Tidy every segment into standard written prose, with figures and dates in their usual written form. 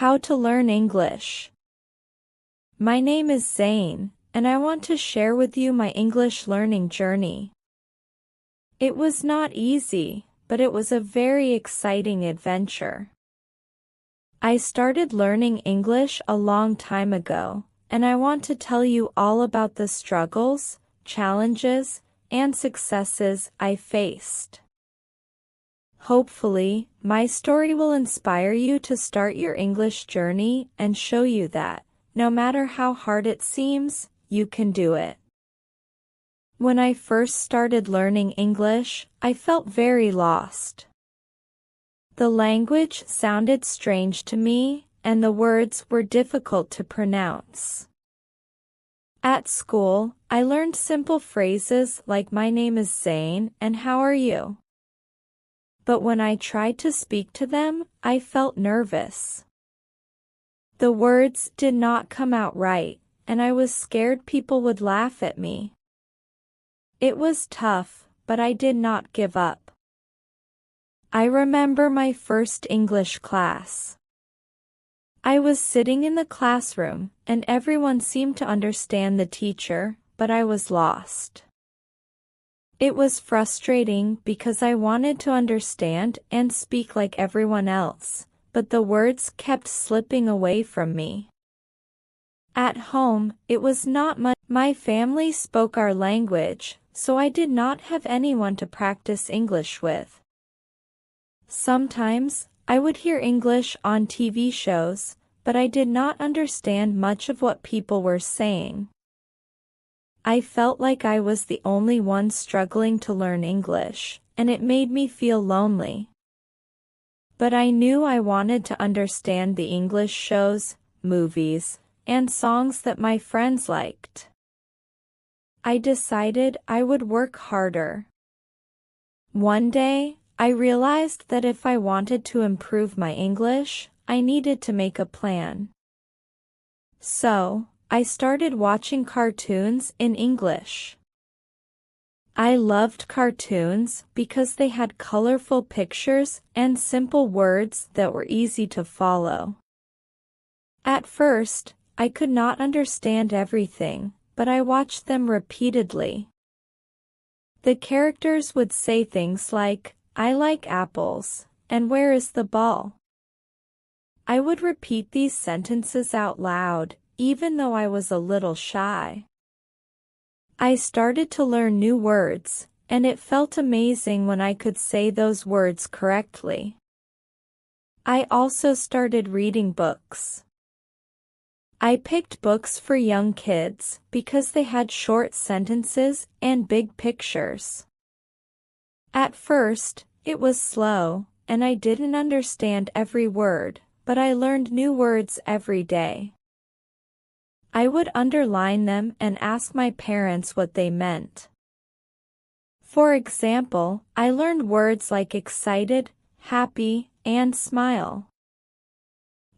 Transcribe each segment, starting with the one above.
How to learn English. My name is Zane, and I want to share with you my English learning journey. It was not easy, but it was a very exciting adventure. I started learning English a long time ago, and I want to tell you all about the struggles, challenges, and successes I faced. Hopefully, my story will inspire you to start your English journey and show you that, no matter how hard it seems, you can do it. When I first started learning English, I felt very lost. The language sounded strange to me, and the words were difficult to pronounce. At school, I learned simple phrases like "My name is Zane" and "How are you?" But when I tried to speak to them, I felt nervous. The words did not come out right, and I was scared people would laugh at me. It was tough, but I did not give up. I remember my first English class. I was sitting in the classroom, and everyone seemed to understand the teacher, but I was lost. It was frustrating because I wanted to understand and speak like everyone else, but the words kept slipping away from me. At home, it was not much. My family spoke our language, so I did not have anyone to practice English with. Sometimes, I would hear English on TV shows, but I did not understand much of what people were saying. I felt like I was the only one struggling to learn English, and it made me feel lonely. But I knew I wanted to understand the English shows, movies, and songs that my friends liked. I decided I would work harder. One day, I realized that if I wanted to improve my English, I needed to make a plan. So, I started watching cartoons in English. I loved cartoons because they had colorful pictures and simple words that were easy to follow. At first, I could not understand everything, but I watched them repeatedly. The characters would say things like, "I like apples," and "Where is the ball?" I would repeat these sentences out loud, even though I was a little shy. I started to learn new words, and it felt amazing when I could say those words correctly. I also started reading books. I picked books for young kids because they had short sentences and big pictures. At first, it was slow, and I didn't understand every word, but I learned new words every day. I would underline them and ask my parents what they meant. For example, I learned words like excited, happy, and smile.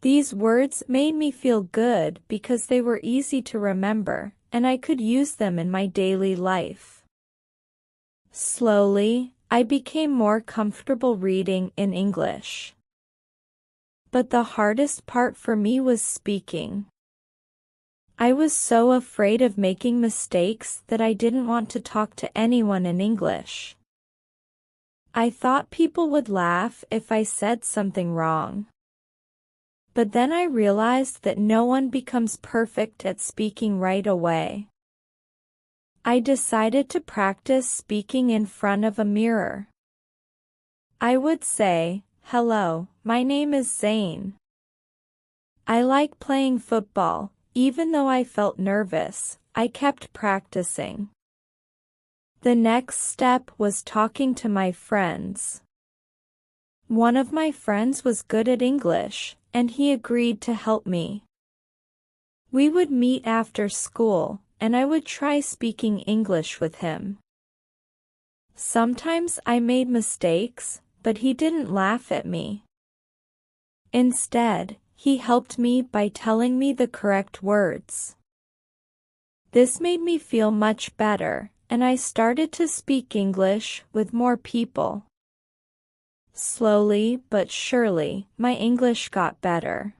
These words made me feel good because they were easy to remember, and I could use them in my daily life. Slowly, I became more comfortable reading in English. But the hardest part for me was speaking. I was so afraid of making mistakes that I didn't want to talk to anyone in English. I thought people would laugh if I said something wrong. But then I realized that no one becomes perfect at speaking right away. I decided to practice speaking in front of a mirror. I would say, "Hello, my name is Zane. I like playing football." Even though I felt nervous, I kept practicing. The next step was talking to my friends. One of my friends was good at English, and he agreed to help me. We would meet after school, and I would try speaking English with him. Sometimes I made mistakes, but he didn't laugh at me. Instead, he helped me by telling me the correct words. This made me feel much better, and I started to speak English with more people. Slowly but surely, my English got better.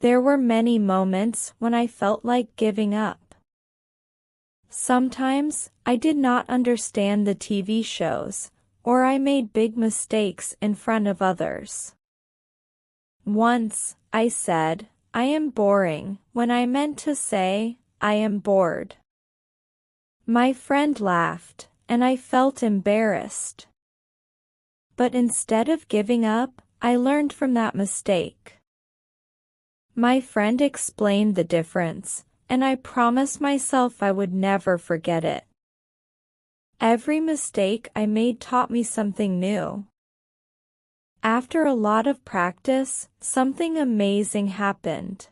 There were many moments when I felt like giving up. Sometimes, I did not understand the TV shows, or I made big mistakes in front of others. Once, I said, "I am boring," when I meant to say, "I am bored." My friend laughed, and I felt embarrassed. But instead of giving up, I learned from that mistake. My friend explained the difference, and I promised myself I would never forget it. Every mistake I made taught me something new. After a lot of practice, something amazing happened.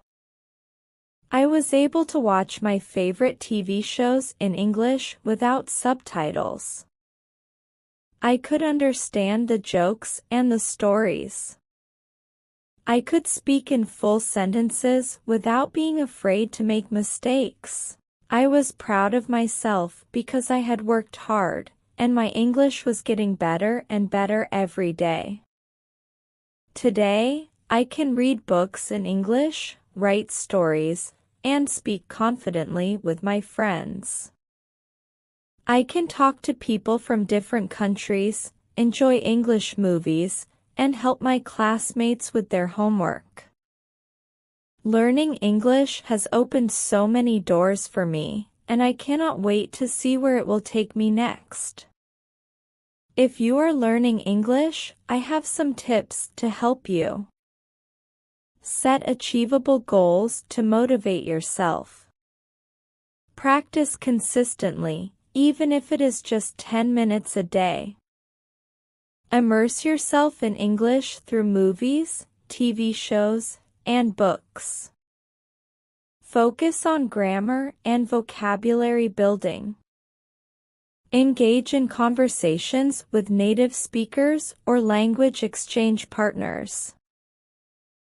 I was able to watch my favorite TV shows in English without subtitles. I could understand the jokes and the stories. I could speak in full sentences without being afraid to make mistakes. I was proud of myself because I had worked hard, and my English was getting better and better every day. Today, I can read books in English, write stories, and speak confidently with my friends. I can talk to people from different countries, enjoy English movies, and help my classmates with their homework. Learning English has opened so many doors for me, and I cannot wait to see where it will take me next. If you are learning English, I have some tips to help you. Set achievable goals to motivate yourself. Practice consistently, even if it is just 10 minutes a day. Immerse yourself in English through movies, TV shows, and books. Focus on grammar and vocabulary building. Engage in conversations with native speakers or language exchange partners.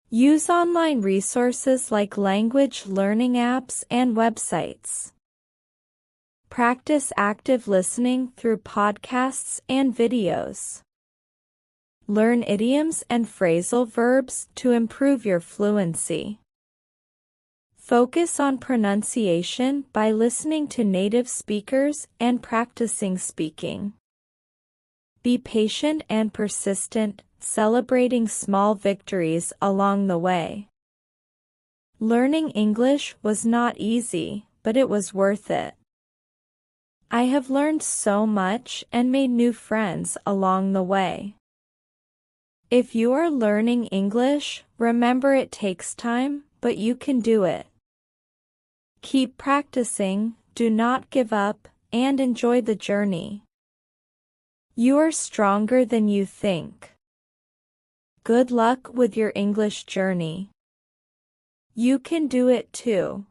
Use online resources like language learning apps and websites. Practice active listening through podcasts and videos. Learn idioms and phrasal verbs to improve your fluency. Focus on pronunciation by listening to native speakers and practicing speaking. Be patient and persistent, celebrating small victories along the way. Learning English was not easy, but it was worth it. I have learned so much and made new friends along the way. If you are learning English, remember it takes time, but you can do it. Keep practicing, do not give up, and enjoy the journey. You are stronger than you think. Good luck with your English journey. You can do it too.